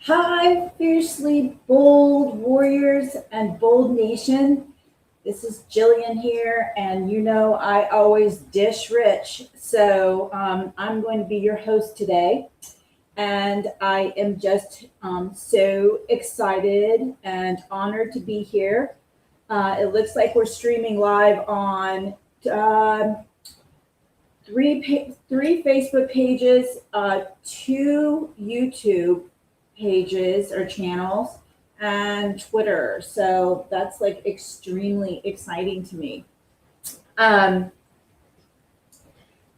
Hi, fiercely bold warriors and bold nation. This is Jillian here, and you know I always dish rich. So I'm going to be your host today, and I am just so excited and honored to be here. It looks like we're streaming live on uh, three Facebook pages, two YouTube pages or channels, and Twitter. So that's like extremely exciting to me. Um,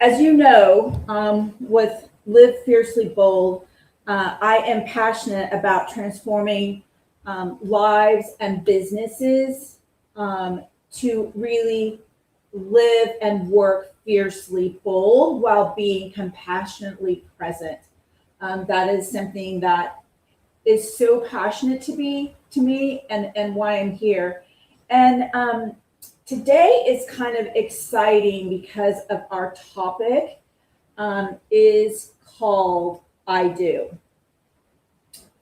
as you know, with Live Fiercely Bold, I am passionate about transforming lives and businesses to really live and work fiercely bold while being compassionately present. That is something that is so passionate to me and why I'm here. And today is kind of exciting because of our topic is called I Do.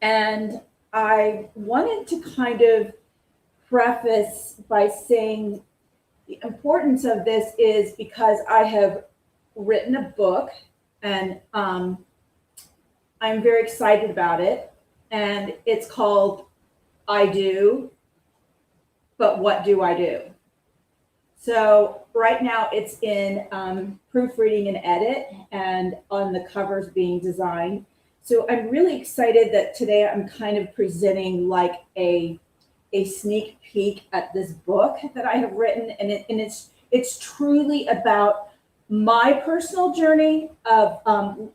And I wanted to kind of preface by saying the importance of this is because I have written a book and I'm very excited about it. And it's called I Do, but what do I do? So right now it's in proofreading and edit and on the covers being designed. So I'm really excited that today I'm kind of presenting like a sneak peek at this book that I have written, and it's truly about my personal journey of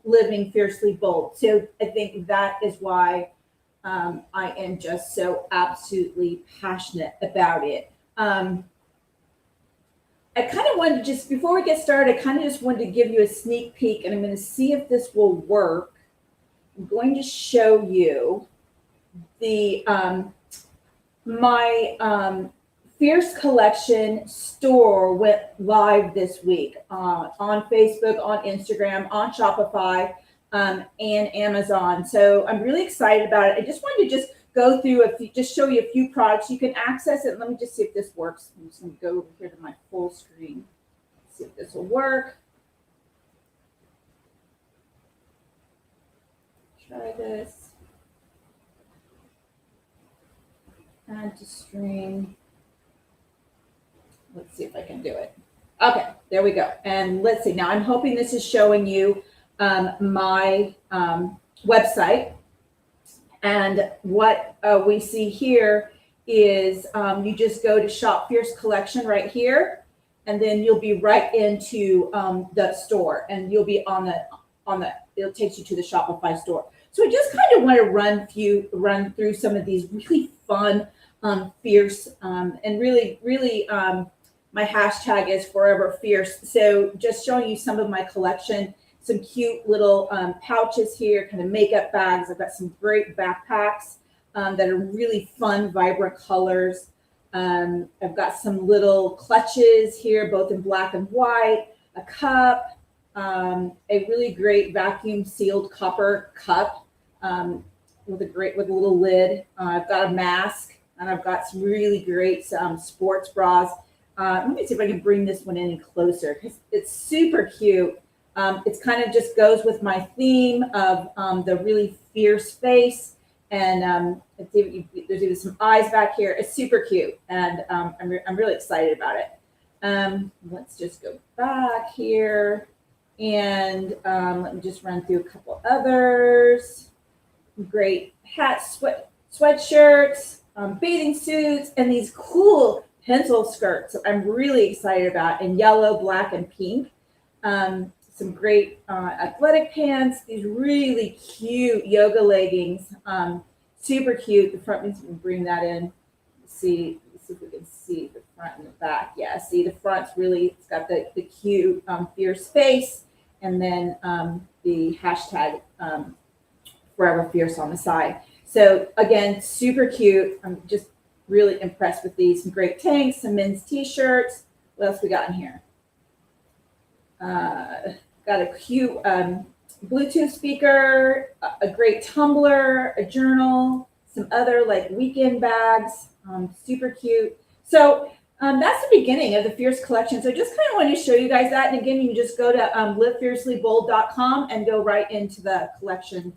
living fiercely bold. So I think that is why I am just so absolutely passionate about it. I kind of wanted to just, before we get started, I kind of just wanted to give you a sneak peek, and I'm going to see if this will work. I'm going to show you the my Fierce Collection store went live this week on Facebook, on Instagram, on Shopify, and Amazon. So I'm really excited about it. I just wanted to just go through just show you a few products. You can access it. Let me just see if this works. I'm just going to go over here to my full screen. See if this will work. Try this. Add to stream. Let's see if I can do it. Okay, there we go. And let's see. Now I'm hoping this is showing you my website. And what we see here is you just go to Shop Fierce Collection right here, and then you'll be right into the store, and you'll be on the. It'll take you to the Shopify store. So I just kind of want to run through some of these really fun, fierce, and really my hashtag is forever fierce. So just showing you some of my collection. Some cute little pouches here, kind of makeup bags. I've got some great backpacks that are really fun, vibrant colors. I've got some little clutches here, both in black and white, a cup, a really great vacuum sealed copper cup with a little lid. I've got a mask, and I've got some really great sports bras. Let me see if I can bring this one in closer because it's super cute. It's kind of just goes with my theme of the really fierce face, and there's even some eyes back here. It's super cute, and I'm really excited about it. Let's just go back here, and let me just run through a couple others. Great hats, sweatshirts, bathing suits, and these cool pencil skirts I'm really excited about in yellow, black, and pink. Some great athletic pants, these really cute yoga leggings, super cute. The front means we can bring that in. Let's see if we can see the front and the back. Yeah, see the front's really, it's got the cute fierce face, and then the hashtag forever fierce on the side. So again, super cute. I'm just really impressed with these. Some great tanks, some men's t-shirts. What else we got in here? Got a cute Bluetooth speaker, a great tumbler, a journal, some other like weekend bags, super cute. So that's the beginning of the Fierce collection. So I just kind of wanted to show you guys that. And again, you can just go to livefiercelybold.com and go right into the collection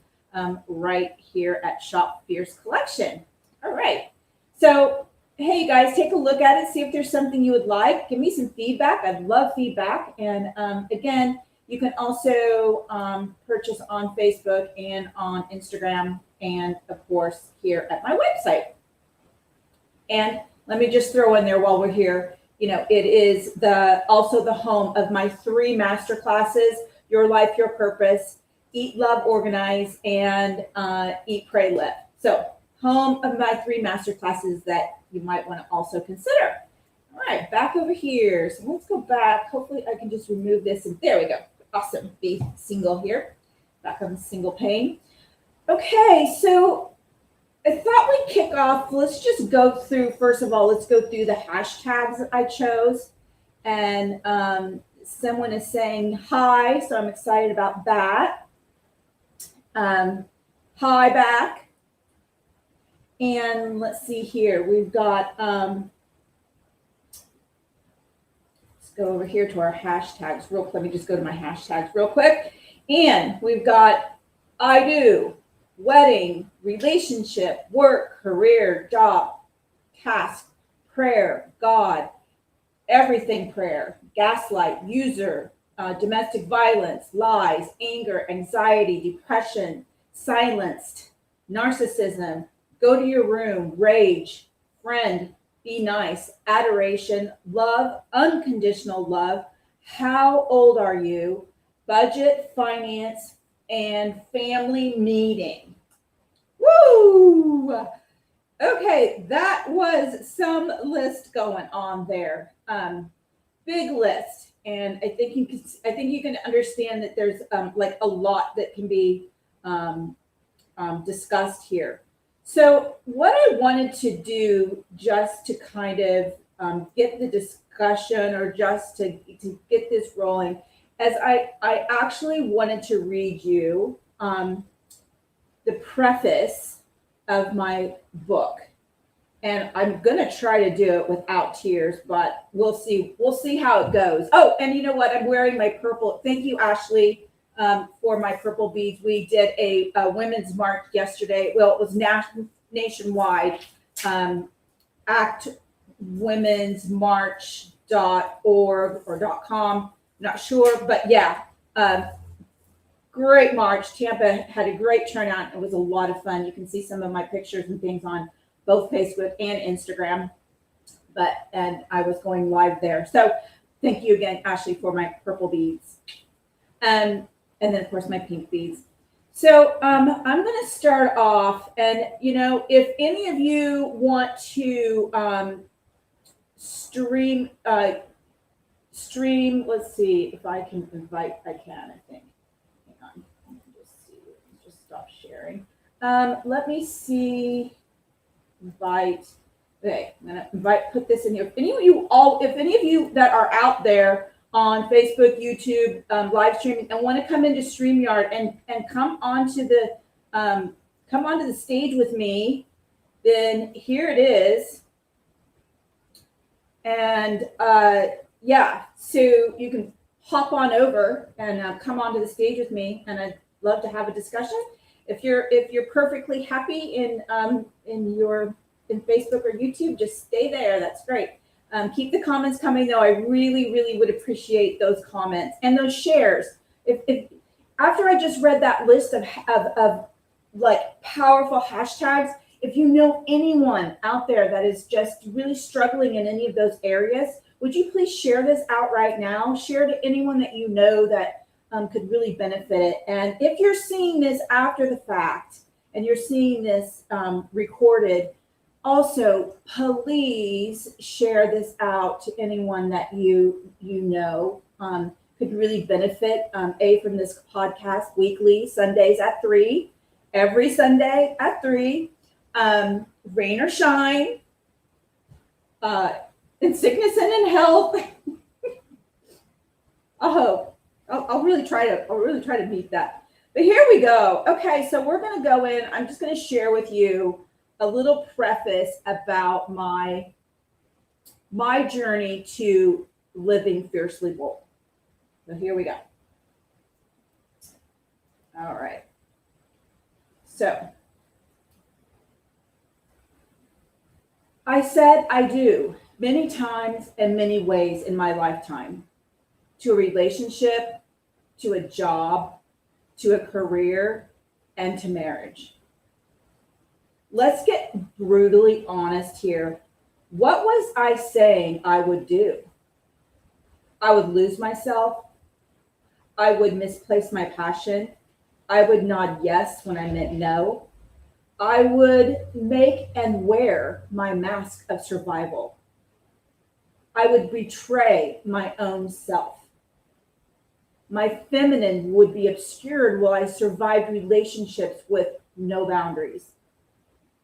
right here at Shop Fierce Collection. All right. So, hey, you guys, take a look at it. See if there's something you would like. Give me some feedback. I'd love feedback. And again, you can also purchase on Facebook and on Instagram and, of course, here at my website. And let me just throw in there while we're here, you know, it is also the home of my 3 master classes, Your Life, Your Purpose, Eat, Love, Organize, and Eat, Pray, Live. So home of my 3 master classes that you might want to also consider. All right, back over here. So let's go back. Hopefully I can just remove this. And there we go. Awesome. Be single here. Back on the single pane. Okay, so I thought we'd kick off. Let's just go through, first of all, let's go through the hashtags that I chose. And someone is saying hi, so I'm excited about that. Hi back. And let's see here. We've got, let's go over here to our hashtags real quick. Let me just go to my hashtags real quick. And we've got I do, wedding, relationship, work, career, job, task, prayer, God, everything prayer, gaslight, user, domestic violence, lies, anger, anxiety, depression, silenced, narcissism, go to your room, rage, friend, be nice, adoration, love, unconditional love, how old are you, budget, finance, and family meeting. Woo! Okay, that was some list going on there. Big list, and I think you can understand that there's like a lot that can be discussed here. So what I wanted to do, just to kind of get the discussion, or just to get this rolling, as I actually wanted to read you the preface of my book. And I'm going to try to do it without tears, but we'll see. We'll see how it goes. Oh, and you know what? I'm wearing my purple. Thank you, Ashley, for my purple beads. We did a women's march yesterday. Well, it was nationwide. actwomensmarch.org or .com. Not sure, but yeah, great march. Tampa had a great turnout. It was a lot of fun. You can see some of my pictures and things on both Facebook and Instagram, and I was going live there. So thank you again, Ashley, for my purple beads. And then of course my pink beads. So I'm going to start off, and you know, if any of you want to stream, let's see if I can invite. I can, I think. Hang on. Let me just see. Just stop sharing. Let me see. Invite. Okay, I'm gonna put this in here. If any of you that are out there on Facebook, YouTube, live streaming, and want to come into StreamYard and come onto the stage with me, then here it is. And yeah, so you can hop on over and come onto the stage with me, and I'd love to have a discussion. If you're perfectly happy in Facebook or YouTube, just stay there. That's great. Keep the comments coming, though. I really, really would appreciate those comments and those shares. If after I just read that list of like powerful hashtags, if you know anyone out there that is just really struggling in any of those areas, would you please share this out right now? Share to anyone that you know that could really benefit it. And if you're seeing this after the fact and you're seeing this recorded, also please share this out to anyone that you know could really benefit from this podcast weekly, Sundays at 3, every Sunday at 3, rain or shine, in sickness and in health. I hope. I'll really try to meet that. But here we go. Okay, so we're going to go in. I'm just going to share with you a little preface about my journey to living fiercely bold. So here we go. All right. So I said I do many times and many ways in my lifetime, to a relationship, to a job, to a career, and to marriage. Let's get brutally honest here. What was I saying I would do? I would lose myself. I would misplace my passion. I would nod yes when I meant no. I would make and wear my mask of survival. I would betray my own self. My feminine would be obscured while I survived relationships with no boundaries.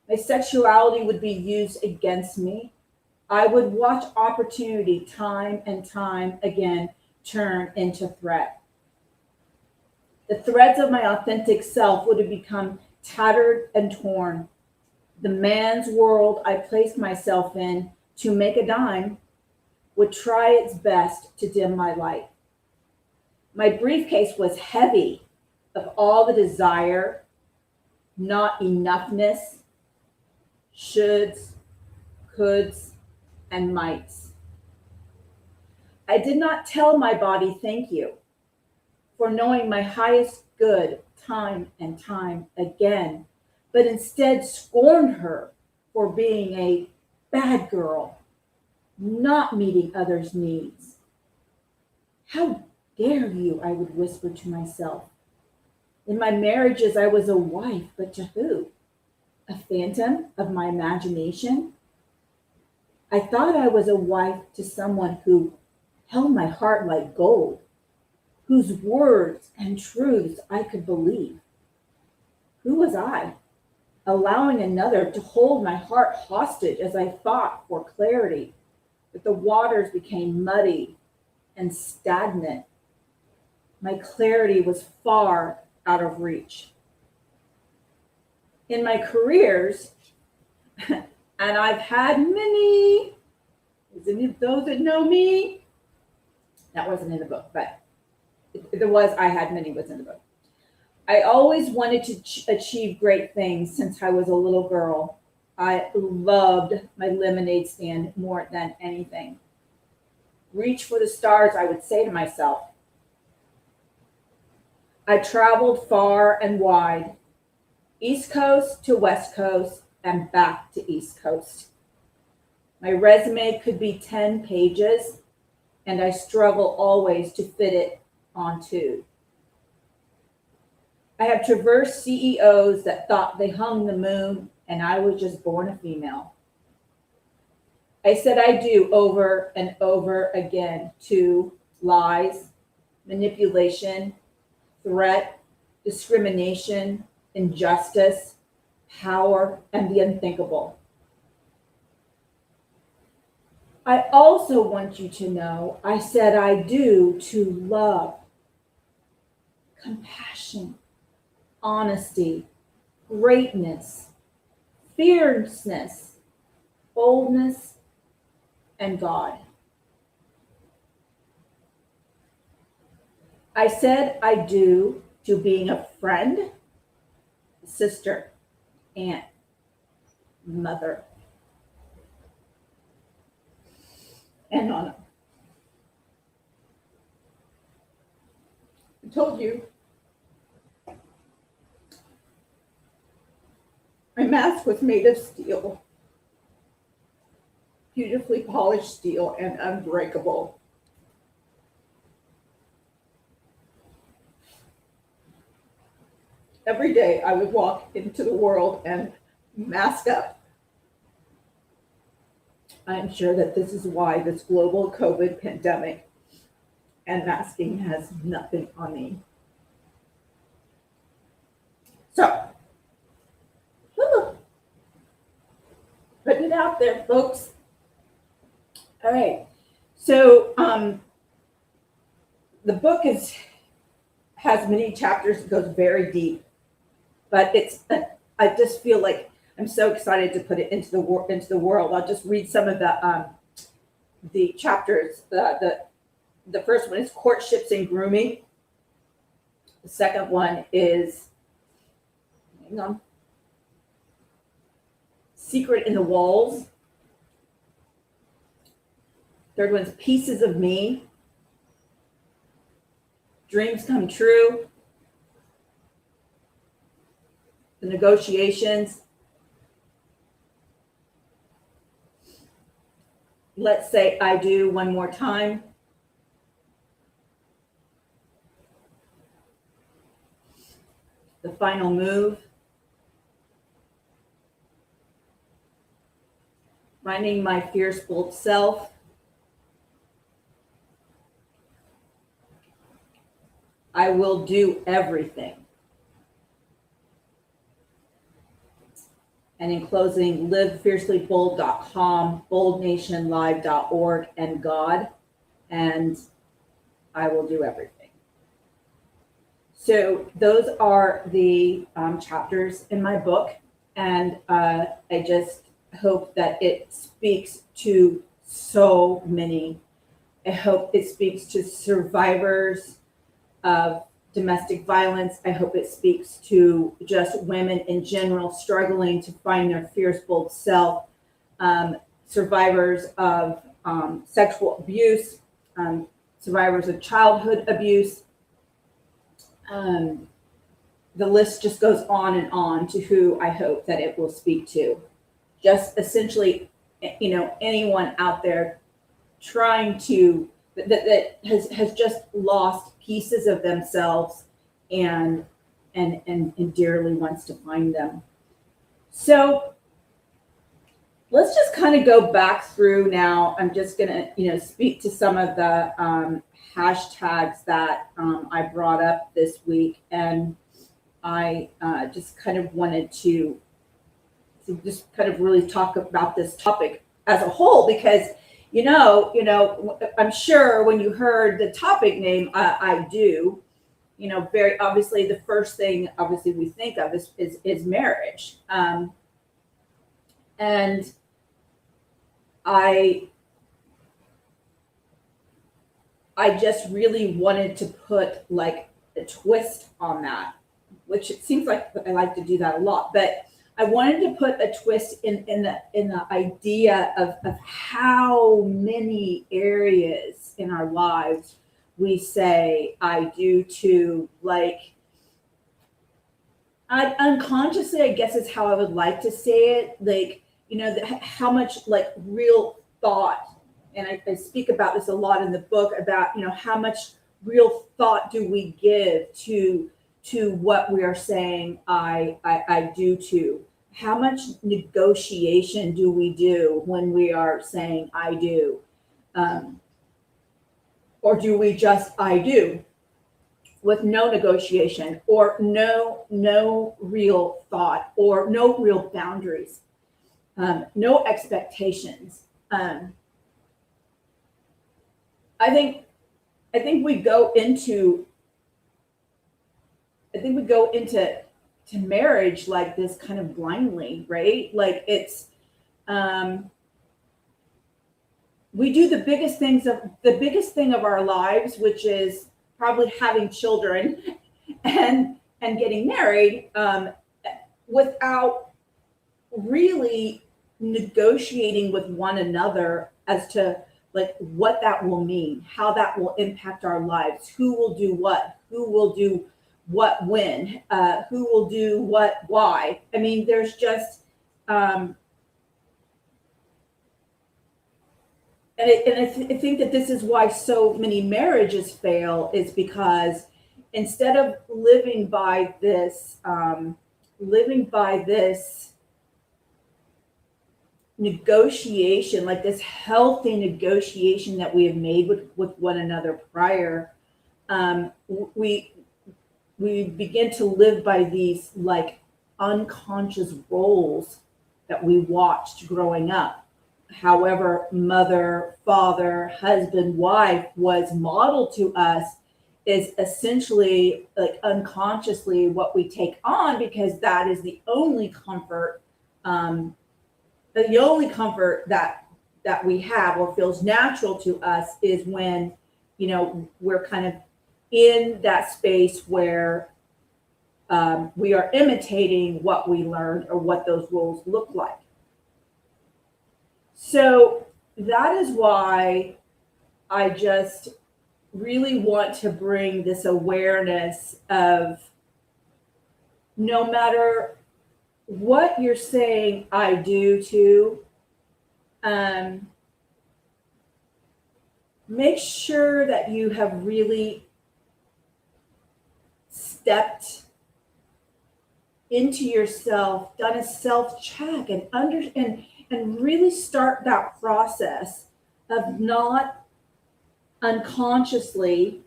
My sexuality would be used against me. I would watch opportunity time and time again turn into threat. The threads of my authentic self would have become tattered and torn. The man's world I placed myself in to make a dime would try its best to dim my light. My briefcase was heavy of all the desire, not enoughness, shoulds, coulds, and mights. I did not tell my body thank you for knowing my highest good time and time again, but instead scorned her for being a bad girl, not meeting others' needs. How dare you, I would whisper to myself. In my marriages, I was a wife, but to who? A phantom of my imagination? I thought I was a wife to someone who held my heart like gold, whose words and truths I could believe. Who was I, allowing another to hold my heart hostage as I fought for clarity, but the waters became muddy and stagnant. My clarity was far out of reach. In my careers, and I've had many, those that know me, that wasn't in the book, but I had many was in the book. I always wanted to achieve great things since I was a little girl. I loved my lemonade stand more than anything. Reach for the stars, I would say to myself. I traveled far and wide, East Coast to West Coast and back to East Coast. My resume could be 10 pages, and I struggle always to fit it on 2. I have traversed CEOs that thought they hung the moon, and I was just born a female. I said I do over and over again to lies, manipulation, threat, discrimination, injustice, power, and the unthinkable. I also want you to know I said I do to love, compassion, honesty, greatness, fierceness, boldness, and God. I said I do to being a friend, sister, aunt, mother, and on. I told you my mask was made of steel, beautifully polished steel and unbreakable. Every day I would walk into the world and mask up. I'm sure that this is why this global COVID pandemic and masking has nothing on me. So, putting it out there, folks. All right. So, the book is has many chapters. It goes very deep, but I just feel like I'm so excited to put it into the world. I'll just read some of the chapters. The first one is courtships and grooming. The second one is, hang on, secret in the walls. Third one's pieces of me. Dreams come true. The negotiations. Let's say I do one more time. The final move. Finding my fierce, bold self. I will do everything. And in closing, livefiercelybold.com, boldnationlive.org, and God, and I will do everything. So those are the chapters in my book, and I just hope that it speaks to so many. I hope it speaks to survivors of domestic violence. I hope it speaks to just women in general struggling to find their fierce, bold self, survivors of sexual abuse, survivors of childhood abuse. The list just goes on and on to who I hope that it will speak to. Just essentially, anyone out there trying to, that has just lost pieces of themselves and dearly wants to find them. So let's just kind of go back through now. I'm just gonna, speak to some of the hashtags that I brought up this week, and I just kind of wanted to just kind of really talk about this topic as a whole, because I'm sure when you heard the topic name, I do, very obviously the first thing obviously we think of is marriage. And I just really wanted to put like a twist on that, which it seems like I like to do that a lot, but I wanted to put a twist in the idea of how many areas in our lives we say I do to, like, unconsciously, I guess is how I would like to say it, like, how much like real thought, and I speak about this a lot in the book about, how much real thought do we give to what we are saying I do to. How much negotiation do we do when we are saying I do? Or do we just I do with no negotiation or no real thought or no real boundaries, no expectations? I think we go into to marriage like this kind of blindly, right? Like it's we do the biggest thing of our lives, which is probably having children and getting married, without really negotiating with one another as to like what that will mean, how that will impact our lives, who will do what, who will do what when, who will do what why. I mean, there's just and I think that this is why so many marriages fail, is because instead of living by this negotiation, like this healthy negotiation that we have made with one another prior, we begin to live by these like unconscious roles that we watched growing up. However, mother, father, husband, wife was modeled to us, is essentially like unconsciously what we take on, because that is the only comfort, that we have or feels natural to us, is when, we're kind of in that space where we are imitating what we learned or what those roles look like. So that is why I just really want to bring this awareness of, no matter what you're saying I do to, make sure that you have really stepped into yourself, done a self-check, and really start that process of not unconsciously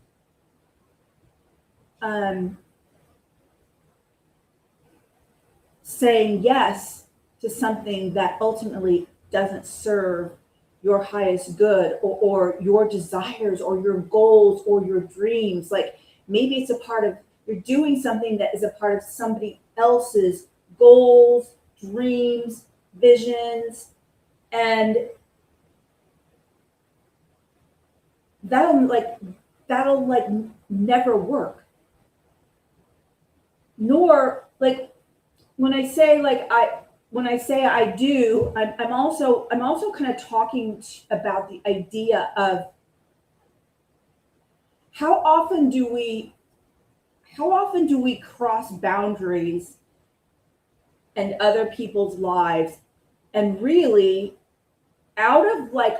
saying yes to something that ultimately doesn't serve your highest good, or your desires or your goals or your dreams. Like, maybe it's a part of, you're doing something that is a part of somebody else's goals, dreams, visions, and that'll never work. Nor, like, when I say I do, I'm also kind of talking about the idea of how often do we cross boundaries and other people's lives, and really, out of like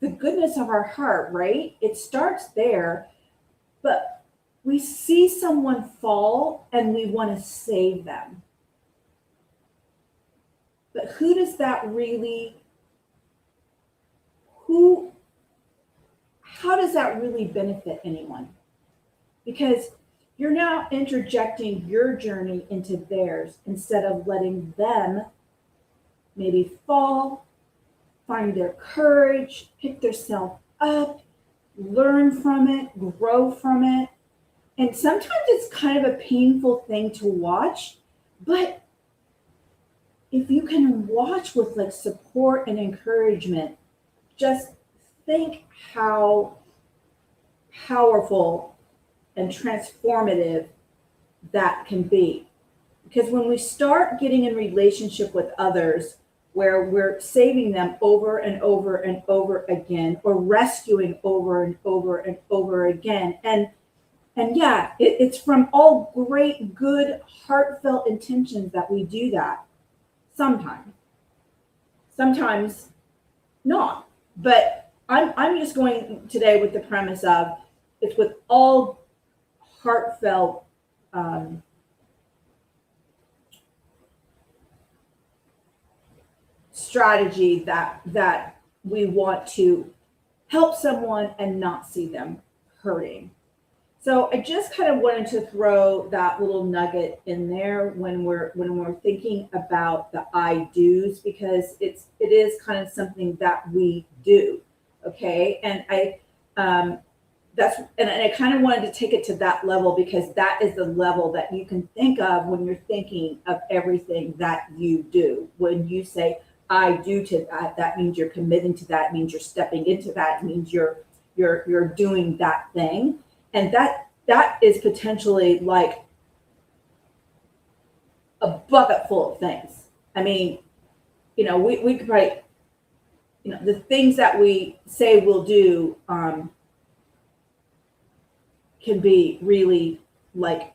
the goodness of our heart, right? It starts there, but we see someone fall and we want to save them. But how does that really benefit anyone? Because you're now interjecting your journey into theirs instead of letting them maybe fall, find their courage, pick themselves up, learn from it, grow from it. And sometimes it's kind of a painful thing to watch, but if you can watch with like support and encouragement, just think how powerful and transformative that can be. Because when we start getting in relationship with others where we're saving them over and over and over again, or rescuing over and over and over again, and yeah, it's from all great, good, heartfelt intentions that we do that. Sometimes not. But I'm just going today with the premise of, it's with all heartfelt strategy that we want to help someone and not see them hurting. So I just kind of wanted to throw that little nugget in there when we're thinking about the I do's, because it is kind of something that we do. Okay. And I kind of wanted to take it to that level, because that is the level that you can think of when you're thinking of everything that you do. When you say I do to that, that means you're committing to that, means you're stepping into that, means you're doing that thing. And that is potentially like a bucket full of things. I mean, we could probably, the things that we say we'll do can be really like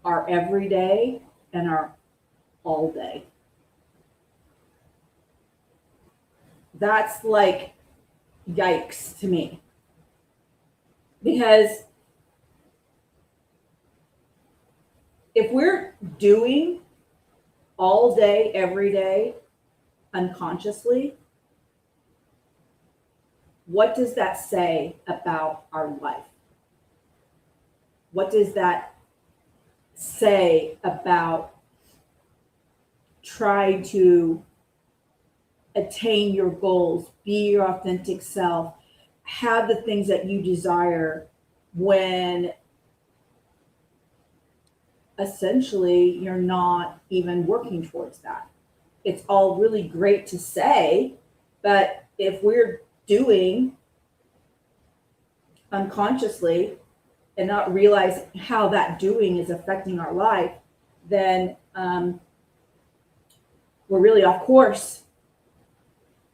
our everyday and our all day. That's like yikes to me. Because if we're doing all day, every day, unconsciously, what does that say about our life? What does that say about trying to attain your goals, be your authentic self, have the things that you desire when essentially you're not even working towards that. It's all really great to say, but if we're doing unconsciously and not realizing how that doing is affecting our life, then we're really off course,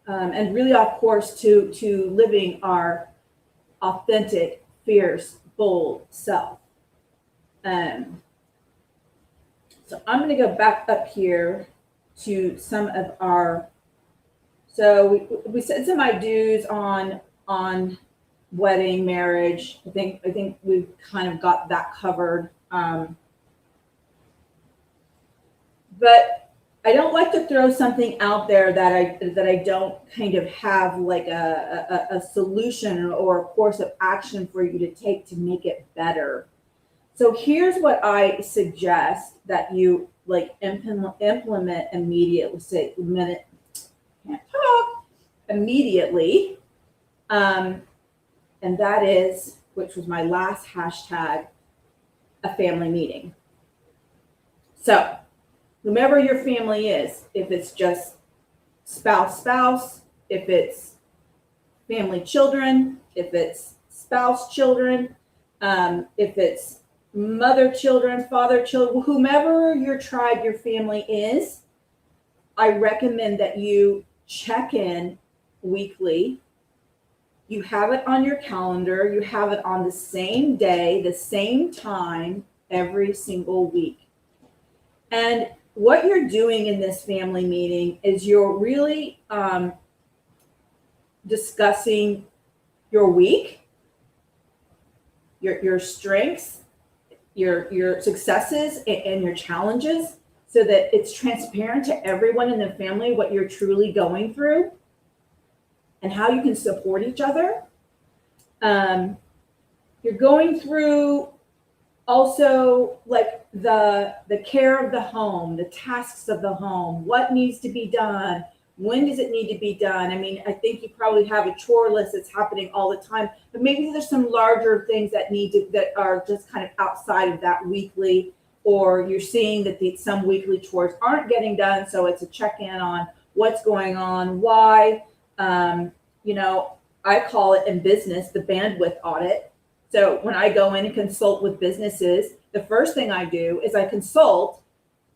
and really off course to living our authentic, fierce, bold self. So I'm going to go back up here to some of our, so we said some I-dos on wedding, marriage. I think we've kind of got that covered. But I don't like to throw something out there that I don't kind of have like a solution or a course of action for you to take to make it better. So here's what I suggest that you like implement immediately. Say minute, can't talk immediately, and that is, which was my last hashtag, a family meeting. So whomever your family is, if it's just spouse, if it's family children, if it's spouse children, if it's mother children, father children, whomever your tribe, your family is, I recommend that you check in weekly. You have it on your calendar. You have it on the same day, the same time, every single week. And what you're doing in this family meeting is you're really discussing your week, your strengths, your successes and your challenges, so that it's transparent to everyone in the family what you're truly going through and how you can support each other. You're going through also like the care of the home, the tasks of the home, what needs to be done, when does it need to be done? I mean, I think you probably have a chore list that's happening all the time, but maybe there's some larger things that are just kind of outside of that weekly, or you're seeing that some weekly chores aren't getting done. So it's a check-in on what's going on, why. I call it in business the bandwidth audit. So when I go in and consult with businesses, the first thing I do is I consult.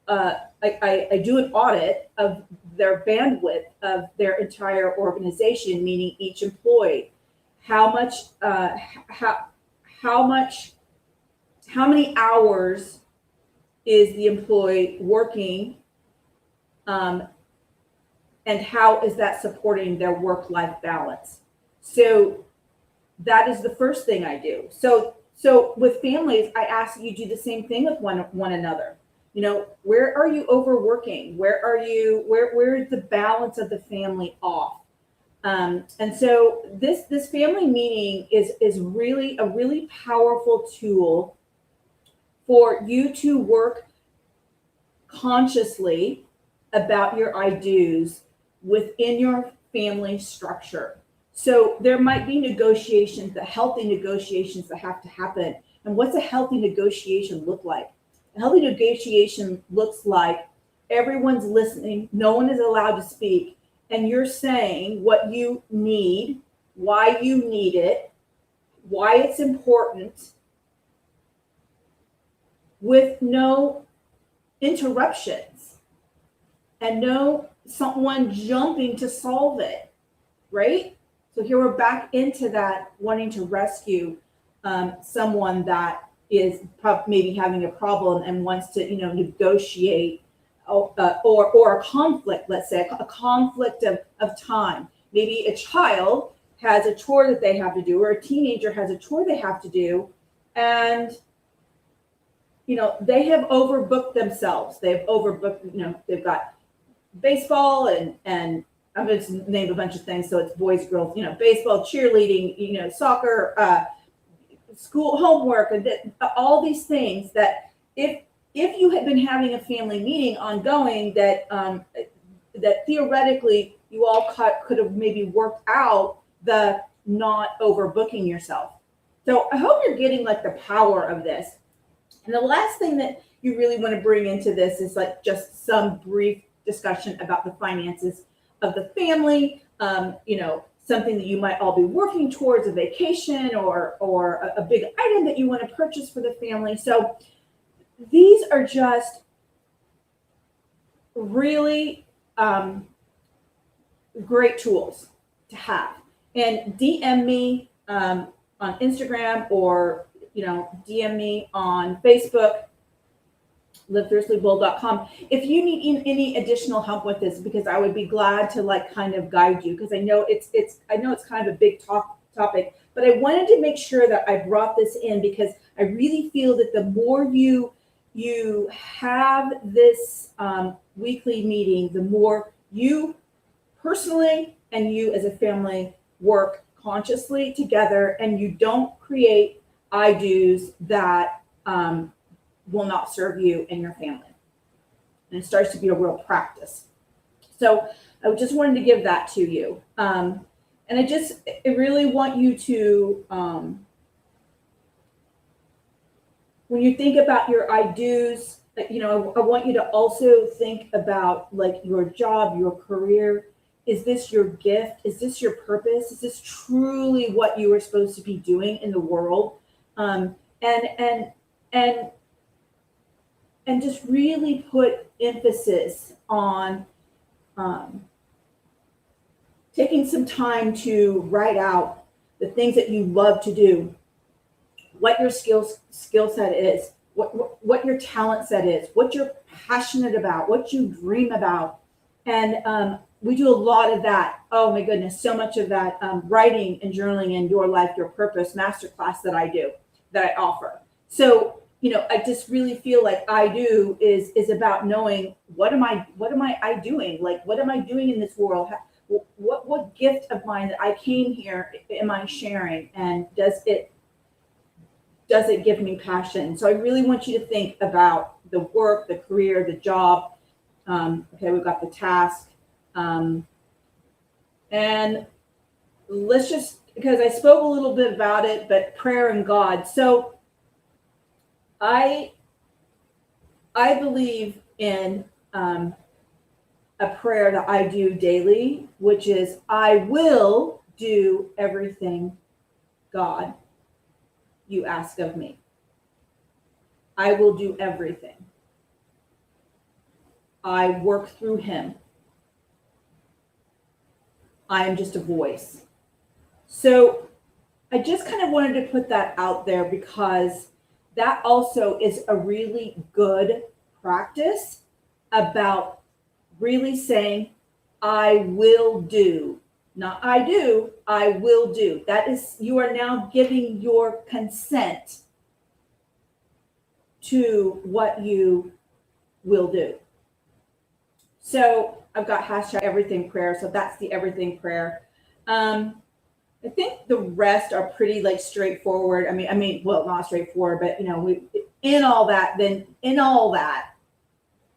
I do an audit of their bandwidth of their entire organization, meaning each employee. How many hours is the employee working, and how is that supporting their work-life balance? So that is the first thing I do. So with families, I ask you do the same thing with one another. Where are you overworking? Where is the balance of the family off? And so this family meeting is really a really powerful tool for you to work consciously about your I-dos within your family structure. So there might be negotiations, the healthy negotiations that have to happen. And what's a healthy negotiation look like? A healthy negotiation looks like everyone's listening, no one is allowed to speak, and you're saying what you need, why you need it, why it's important, with no interruptions and no someone jumping to solve it, right? So here we're back into that wanting to rescue someone that is maybe having a problem and wants to, negotiate or a conflict, let's say a conflict of time. Maybe a child has a chore that they have to do, or a teenager has a chore they have to do, and they have overbooked themselves. They've overbooked, they've got baseball and I'm going to name a bunch of things. So it's boys, girls, baseball, cheerleading, soccer, school, homework, and all these things that if you had been having a family meeting ongoing, that theoretically you all could have maybe worked out the not overbooking yourself. So I hope you're getting like the power of this. And the last thing that you really want to bring into this is like just some brief discussion about the finances of the family. Something that you might all be working towards, a vacation or a big item that you want to purchase for the family. So these are just really great tools to have. And DM me on Instagram, or DM me on Facebook, livefiercelybold.com, if you need any additional help with this, because I would be glad to like kind of guide you, because I know it's kind of a big topic, but I wanted to make sure that I brought this in because I really feel that the more you have this weekly meeting, the more you personally and you as a family work consciously together, and you don't create I do's that will not serve you and your family. And it starts to be a real practice. So I just wanted to give that to you. And I really want you to, when you think about your I do's, I want you to also think about like your job, your career. Is this your gift? Is this your purpose? Is this truly what you are supposed to be doing in the world? And just really put emphasis on taking some time to write out the things that you love to do, what your skill set is, what your talent set is, what you're passionate about, what you dream about. And we do a lot of that. Oh my goodness, so much of that writing and journaling in Your Life, Your Purpose masterclass that I offer. So, I just really feel like I do is about knowing what am I doing? Like, what am I doing in this world? What gift of mine that I came here am I sharing? And does it give me passion? So I really want you to think about the work, the career, the job. Okay, we've got the task. And let's just, because I spoke a little bit about it, but prayer and God. So I believe in a prayer that I do daily, which is, I will do everything, God, you ask of me. I will do everything. I work through him. I am just a voice. So I just kind of wanted to put that out there, because that also is a really good practice about really saying, I will do. Not I do, I will do. That is, you are now giving your consent to what you will do. So I've got hashtag everything prayer. So that's the everything prayer. I think the rest are pretty like straightforward. I mean, well, not straightforward, but in all that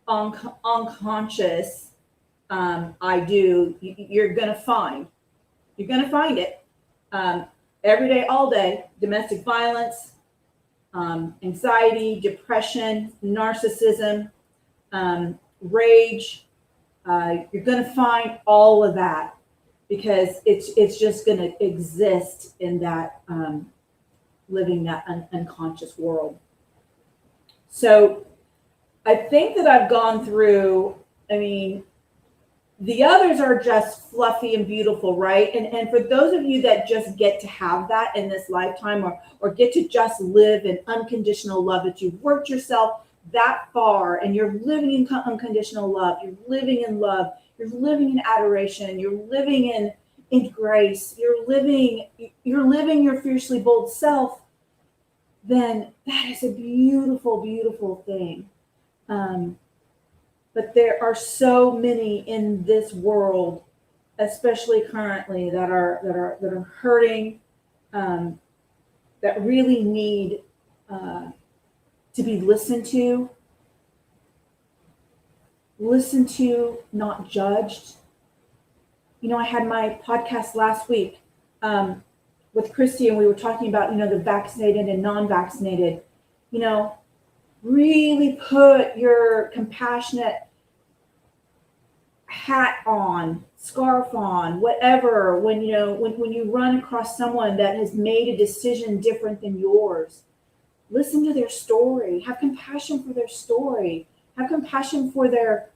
unconscious, I do, you're going to find it every day, all day. Domestic violence, anxiety, depression, narcissism, rage. You're going to find all of that, because it's just going to exist in that living that unconscious world. So I think that I've gone through, the others are just fluffy and beautiful, right? And for those of you that just get to have that in this lifetime, or get to just live in unconditional love, that you've worked yourself that far and you're living in unconditional love, you're living in love, you're living in adoration, you're living in grace, you're living your fiercely bold self, then that is a beautiful, beautiful thing. But there are so many in this world, especially currently, that are hurting, that really need to be listened to, not judged. I had my podcast last week. with Christy, and we were talking about, the vaccinated and non-vaccinated, really put your compassionate hat on, scarf on, whatever, when you run across someone that has made a decision different than yours. Listen to their story. Have compassion for their story. Have compassion for their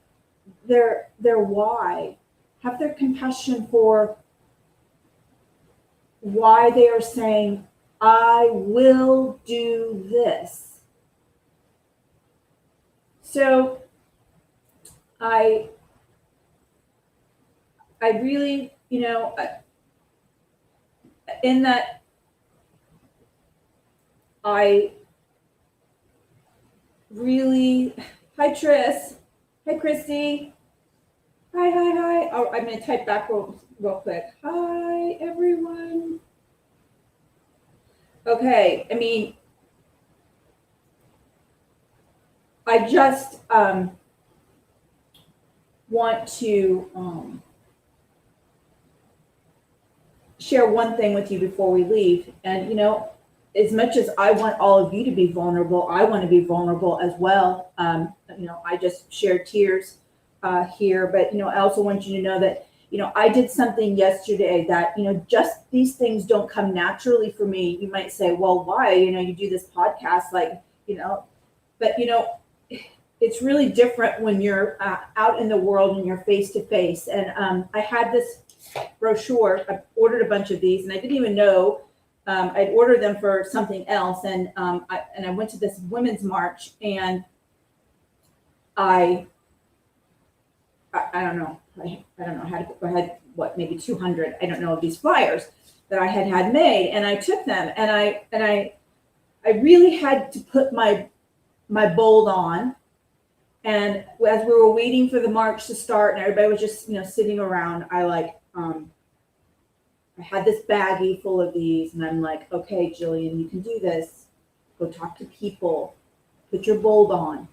why. Have their compassion for why they are saying, I will do this. So I really, in that, I really, hi Tris, hi Christy, hi. Oh, I'm going to type back real quick. Hi everyone. Okay, I just want to share one thing with you before we leave. And, as much as I want all of you to be vulnerable, I want to be vulnerable as well. I just shared tears here, but, I also want you to know that, I did something yesterday that, just these things don't come naturally for me. You might say, well, why? You do this podcast, but, it's really different when you're out in the world and you're face to face. And I had this brochure. I ordered a bunch of these, and I didn't even know I'd ordered them for something else. And I went to this women's march, and I don't know. I had maybe 200. I don't know, of these flyers that I had made, and I took them, and I really had to put my bold on. And as we were waiting for the march to start, and everybody was just sitting around, I had this baggie full of these, and I'm like, okay, Jillian, you can do this. Go talk to people. Put your bold on.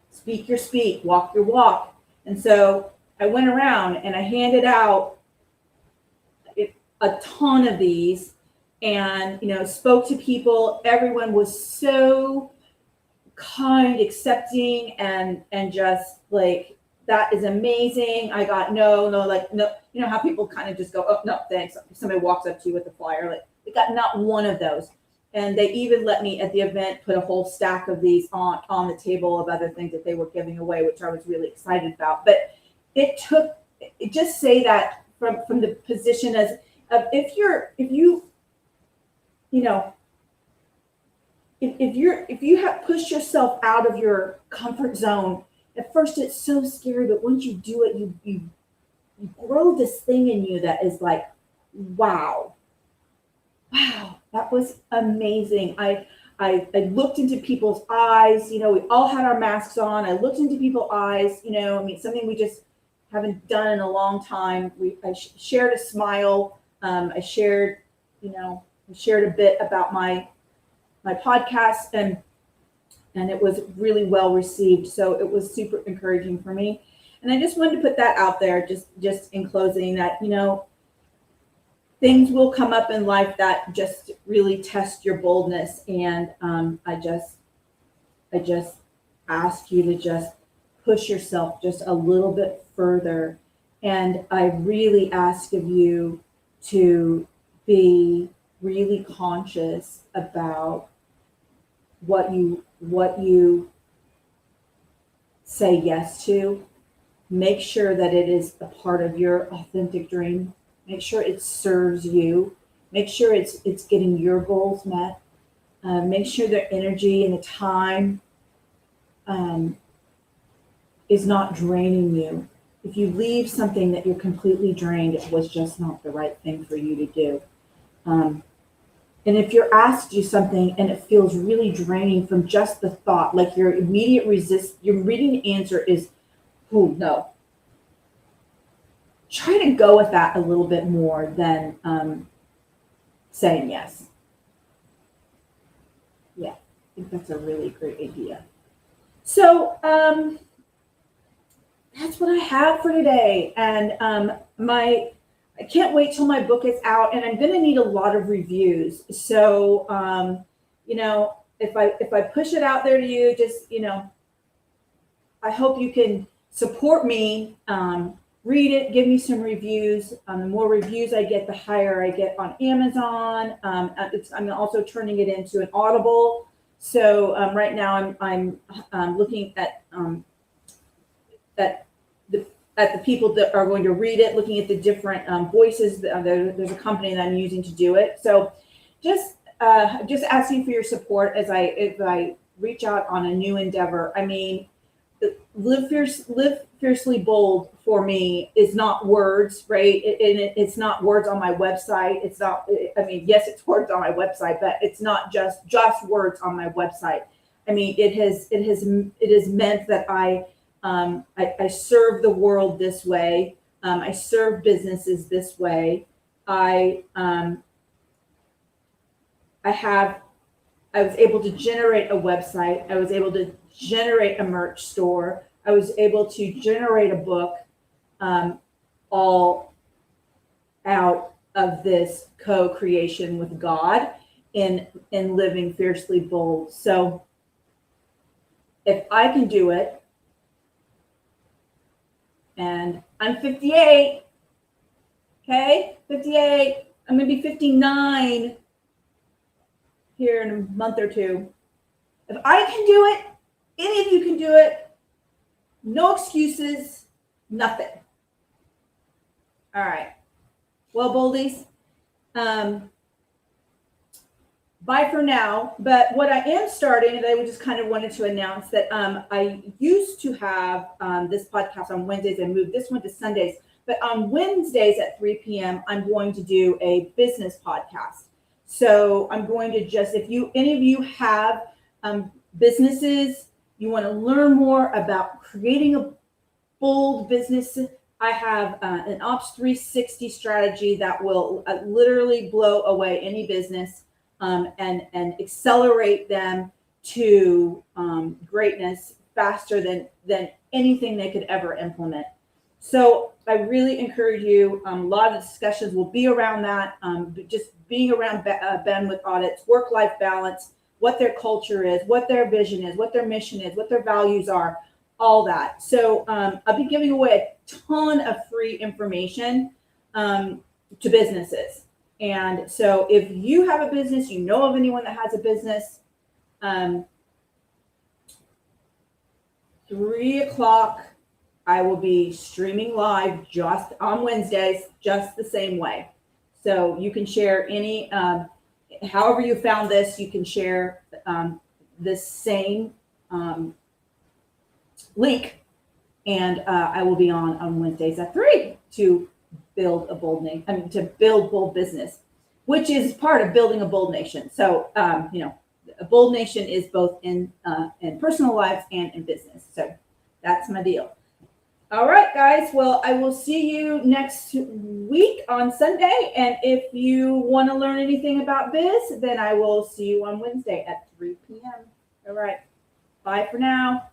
Speak your speak. Walk your walk. And so I went around and I handed out a ton of these, and spoke to people. Everyone was so kind, accepting, and just like, that is amazing. I got no, how people kind of just go, oh no, thanks. If somebody walks up to you with a flyer, they got not one of those. And they even let me at the event put a whole stack of these on the table of other things that they were giving away, which I was really excited about. But just say that from the position of if you have pushed yourself out of your comfort zone, at first it's so scary, but once you do it, you grow this thing in you that is like, wow, that was amazing. I looked into people's eyes. We all had our masks on. I looked into people's eyes. Something we just haven't done in a long time. I shared a smile. I shared a bit about my podcast, and it was really well received. So it was super encouraging for me. And I just wanted to put that out there, just in closing, that, things will come up in life that just really test your boldness. And I just ask you to just push yourself just a little bit further. And I really ask of you to be really conscious about what you say yes to. Make sure that it is a part of your authentic dream. Make sure it serves you. Make sure it's getting your goals met. Make sure the energy and the time is not draining you. If you leave something that you're completely drained, it was just not the right thing for you to do. And if you're asked to do something and it feels really draining from just the thought, like your immediate your immediate answer is, oh, no. Try to go with that a little bit more than saying yes. Yeah, I think that's a really great idea. So that's what I have for today. And I can't wait till my book is out, and I'm going to need a lot of reviews. So, if I push it out there to you, just, I hope you can support me. Read it, give me some reviews. The more reviews I get, the higher I get on Amazon. I'm also turning it into an Audible. So right now I'm looking at the people that are going to read it, looking at the different voices. There's a company that I'm using to do it. So just asking for your support as I reach out on a new endeavor. I mean, live fiercely bold for me is not words, right? It's not words on my website. It's not. I mean, yes, it's words on my website, but it's not just words on my website. I mean, it has meant that I serve the world this way. I serve businesses this way. I was able to generate a website. I was able to generate a merch store. I was able to generate a book, all out of this co-creation with God in living fiercely bold. So if I can do it, and I'm 58, okay, 58, I'm going to be 59 here in a month or two. If I can do it, any of you can do it. No excuses, nothing. All right. Well, boldies, bye for now. But what I am starting, and I just kind of wanted to announce that I used to have this podcast on Wednesdays. I moved this one to Sundays. But on Wednesdays at 3 p.m., I'm going to do a business podcast. So I'm going to if any of you have businesses, you want to learn more about creating a bold business, I have an Ops 360 strategy that will literally blow away any business and accelerate them to greatness faster than anything they could ever implement. So I really encourage you. A lot of the discussions will be around that, just being around Ben with audits, work-life balance, what their culture is, what their vision is, what their mission is, what their values are, all that. So I'll be giving away a ton of free information to businesses. And so if you have a business, you know of anyone that has a business, 3 o'clock, I will be streaming live just on Wednesdays, just the same way. So you can share any, however you found this, you can share this same link, and I will be on Wednesdays at 3 to build a bold to build bold business, which is part of building a bold nation. So a bold nation is both in personal lives and in business. So that's my deal. All right, guys. Well, I will see you next week on Sunday. And if you want to learn anything about biz, then I will see you on Wednesday at 3 p.m. All right. Bye for now.